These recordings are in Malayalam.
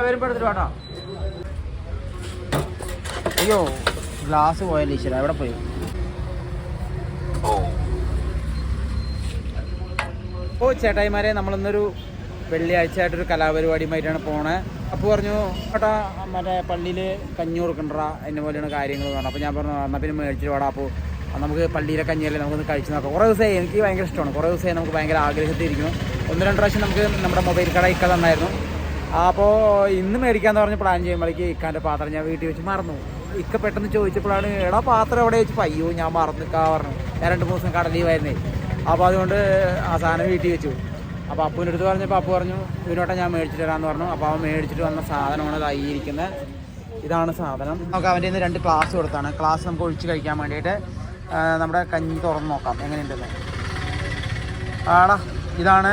വരുമ്പോ എടുത്തിട്ട് വേട്ടോ. അയ്യോ ഗ്ലാസ് പോയല്ലേ ഈശ്വര, എവിടെ പോയി? ഓ ചേട്ടായിമാരെ, നമ്മളിന്നൊരു വെള്ളിയാഴ്ച ആയിട്ടൊരു കലാപരിപാടിയുമായിട്ടാണ് പോണേ. അപ്പോൾ പറഞ്ഞു ചേട്ടാ മറ്റേ പള്ളിയിൽ കഞ്ഞി കൊടുക്കണ്ടാ, എന്നെ പോലെയാണ് കാര്യങ്ങൾ പറഞ്ഞു. അപ്പോൾ ഞാൻ പറഞ്ഞു എന്നാൽ പിന്നെ മേടിച്ചിട്ട് വേടാ. അപ്പോൾ നമുക്ക് പള്ളിയിലെ കഞ്ഞിയല്ലേ നമുക്കൊന്ന് കഴിച്ച് നോക്കാം. കുറേ ദിവസമായി, എനിക്ക് ഭയങ്കര ഇഷ്ടമാണ്. കുറേ ദിവസമായി നമുക്ക് ഭയങ്കര ആഗ്രഹത്തിരിക്കുന്നു. 1-2 പ്രാവശ്യം നമുക്ക് നമ്മുടെ മൊബൈൽ കട ഇക്ക തന്നായിരുന്നു. അപ്പോൾ ഇന്ന് മേടിക്കാമെന്ന് പറഞ്ഞ് പ്ലാൻ ചെയ്യുമ്പോഴേക്ക് ഇക്കാൻ്റെ പാത്രം ഞാൻ വീട്ടിൽ വെച്ച് മറന്നു. ഇക്ക പെട്ടെന്ന് ചോദിച്ചപ്പോഴാണ് എടാ പാത്രം എവിടെ വെച്ച് അയ്യോ ഞാൻ മറന്നിക്കാ പറഞ്ഞു. ഞാൻ 2-3 ദിവസം കട ലീവായിരുന്നേ. അപ്പോൾ അതുകൊണ്ട് ആ സാധനം വീട്ടിൽ വെച്ചു. അപ്പോൾ അപ്പൂൻ്റെ അടുത്ത് പറഞ്ഞപ്പോൾ അപ്പു പറഞ്ഞു ഇതിനോട്ടെ ഞാൻ മേടിച്ചിട്ട് തരാമെന്ന് പറഞ്ഞു. അപ്പോൾ അവൻ മേടിച്ചിട്ട് വന്ന സാധനമാണ് ഇതായിരിക്കുന്നത്. ഇതാണ് സാധനം. നമുക്ക് അവൻ്റെ നിന്ന് 2 ഗ്ലാസ് കൊടുത്താണ്. ഗ്ലാസ് നമുക്ക് ഒഴിച്ച് കഴിക്കാൻ വേണ്ടിയിട്ട് നമ്മുടെ കഞ്ഞി തുറന്ന് നോക്കാം എങ്ങനെയുണ്ടെന്ന്. ആടാ ഇതാണ്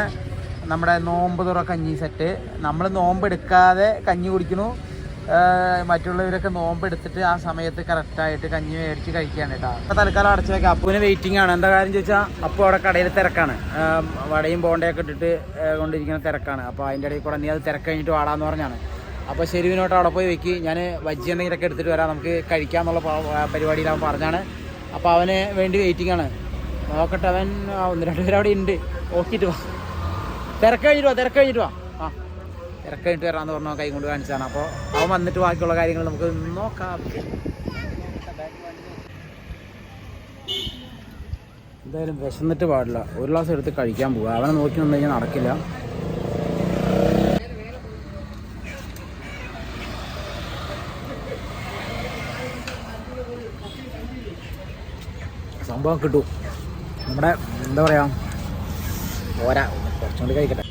നമ്മുടെ നോമ്പ് തുറ കഞ്ഞി സെറ്റ്. നമ്മൾ നോമ്പ് എടുക്കാതെ കഞ്ഞി കുടിക്കുന്നു. മറ്റുള്ളവരൊക്കെ നോമ്പ് എടുത്തിട്ട് ആ സമയത്ത് കറക്റ്റായിട്ട് കഞ്ഞി മേടിച്ച് കഴിക്കുകയാണ് കേട്ടോ. അപ്പോൾ തൽക്കാലം അടച്ചു വെക്കാം. അപ്പുവിന് വെയിറ്റിംഗ് ആണ്. എന്താ കാര്യം ചോദിച്ചാൽ അപ്പോൾ അവിടെ കടയിൽ തിരക്കാണ്. വടയും ബോണ്ടയൊക്കെ ഇട്ടിട്ട് കൊണ്ടിരിക്കുന്ന തിരക്കാണ്. അപ്പോൾ അതിൻ്റെ ഇടയിൽ കൂടെ നീ അത് തിരക്ക് കഴിഞ്ഞിട്ട് വാടാന്ന് പറഞ്ഞാണ്. അപ്പോൾ ശരിവിനോട്ട് അവിടെ പോയി വെക്കി, ഞാൻ വജ്ജി എന്തെങ്കിലുമൊക്കെ എടുത്തിട്ട് വരാം, നമുക്ക് കഴിക്കാമെന്നുള്ള പരിപാടിയിൽ അവൻ പറഞ്ഞാണ്. അപ്പോൾ അവന് വേണ്ടി വെയിറ്റിംഗ് ആണ്. നോക്കട്ടെ, അവൻ 1-2 പേര് അവിടെ ഉണ്ട്. നോക്കിയിട്ട് വാ, തിരക്ക് കഴിഞ്ഞിട്ട് വാ. ആ തിരക്ക് കഴിഞ്ഞിട്ട് വരാമെന്ന് പറഞ്ഞാൽ കൈ കൊണ്ട് കാണിച്ചതാണ്. അപ്പോൾ അവൻ വന്നിട്ട് ബാക്കിയുള്ള കാര്യങ്ങൾ നമുക്ക് നോക്കാം. എന്തായാലും വിശന്നിട്ട് പാടില്ല. 1 ഗ്ലാസ് എടുത്ത് കഴിക്കാൻ പോവുക. അവനെ നോക്കി നിന്ന് കഴിഞ്ഞാൽ നടക്കില്ല. സംഭവം കിട്ടും. നമ്മുടെ എന്താ പറയുക, പോരാ, കുറച്ചുകൊണ്ട് കഴിക്കട്ടെ.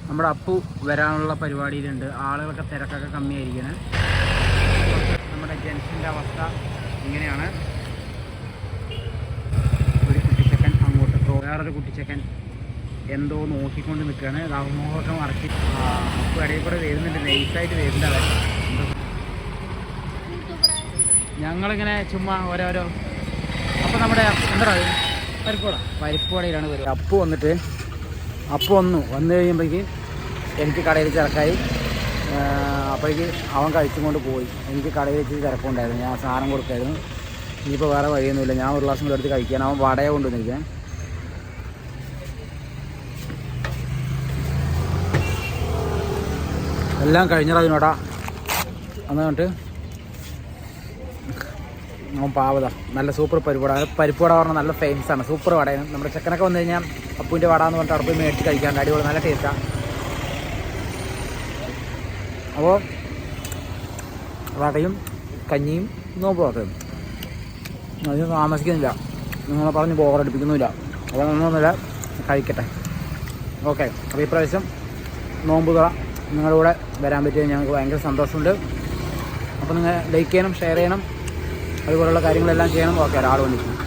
നമ്മുടെ അപ്പു വരാനുള്ള പരിപാടിയിലുണ്ട്. ആളുകളൊക്കെ തിരക്കൊക്കെ കമ്മിയായിരിക്കണം. നമ്മുടെ ജംഗ്ഷൻ്റെ അവസ്ഥ ഇങ്ങനെയാണ്. ഒരു കുട്ടിച്ചക്കൻ അങ്ങോട്ട്, വേറൊരു കുട്ടിച്ചക്കൻ എന്തോ നോക്കിക്കൊണ്ട് നിൽക്കുകയാണ്. മുഖമൊക്കെ മറക്കി അപ്പു ഇടയിൽ കൂടെ വരുന്നുണ്ട്, നൈസായിട്ട് വരുന്നുണ്ട്. ഞങ്ങളിങ്ങനെ ചുമ്മാ ഓരോരോ. അപ്പോൾ നമ്മുടെ എന്താ പരിപ്പുവടയിലാണ് വരുന്നത്. അപ്പു വന്നു കഴിയുമ്പോഴേക്ക് എനിക്ക് കടയിൽ തിരക്കായി. അപ്പോഴേക്ക് അവൻ കഴിച്ചും കൊണ്ട് പോയി. എനിക്ക് കടയിൽ വെച്ച് തിരക്കുണ്ടായിരുന്നു. ഞാൻ സാധനം കൊടുക്കായിരുന്നു. ഇനിയിപ്പോൾ വേറെ വഴിയൊന്നുമില്ല. ഞാൻ 1 ഗ്ലാസ് കൂടെ എടുത്ത് കഴിക്കാൻ. അവൻ വടയെ കൊണ്ടുവന്നിരിക്കാൻ. എല്ലാം കഴിഞ്ഞതിനോടാ എന്നിട്ട് അവൻ പാവത നല്ല സൂപ്പർ പരിപ്പുവട. പരിപ്പുവട പറഞ്ഞാൽ നല്ല ഫേമസ് ആണ്, സൂപ്പർ വടയാണ്. നമ്മുടെ ചെക്കനൊക്കെ വന്നു കഴിഞ്ഞാൽ അപ്പൂൻ്റെ വട എന്ന് പറഞ്ഞിട്ട് അവിടെ പോയി മേടിച്ച് കഴിക്കാണ്ട് അടിപൊളി നല്ല ടേസ്റ്റാണ്. അപ്പോൾ വടയും കഞ്ഞിയും നോമ്പ് തുറക്കും. അതിന് താമസിക്കുന്നില്ല, നിങ്ങളെ പറഞ്ഞ് ബോറടിപ്പിക്കുന്നില്ല. അപ്പോൾ ഒന്നുമില്ല, കഴിക്കട്ടെ. ഓക്കെ. അപ്പോൾ ഈ പ്രാവശ്യം നോമ്പ് തുറ നിങ്ങളുടെ കൂടെ വരാൻ പറ്റിയത് ഞങ്ങൾക്ക് ഭയങ്കര സന്തോഷമുണ്ട്. അപ്പോൾ നിങ്ങൾ ലൈക്ക് ചെയ്യണം, ഷെയർ ചെയ്യണം, അതുപോലുള്ള കാര്യങ്ങളെല്ലാം ചെയ്യണം. ഓക്കെ, ഒരാൾ വന്നിരിക്കും.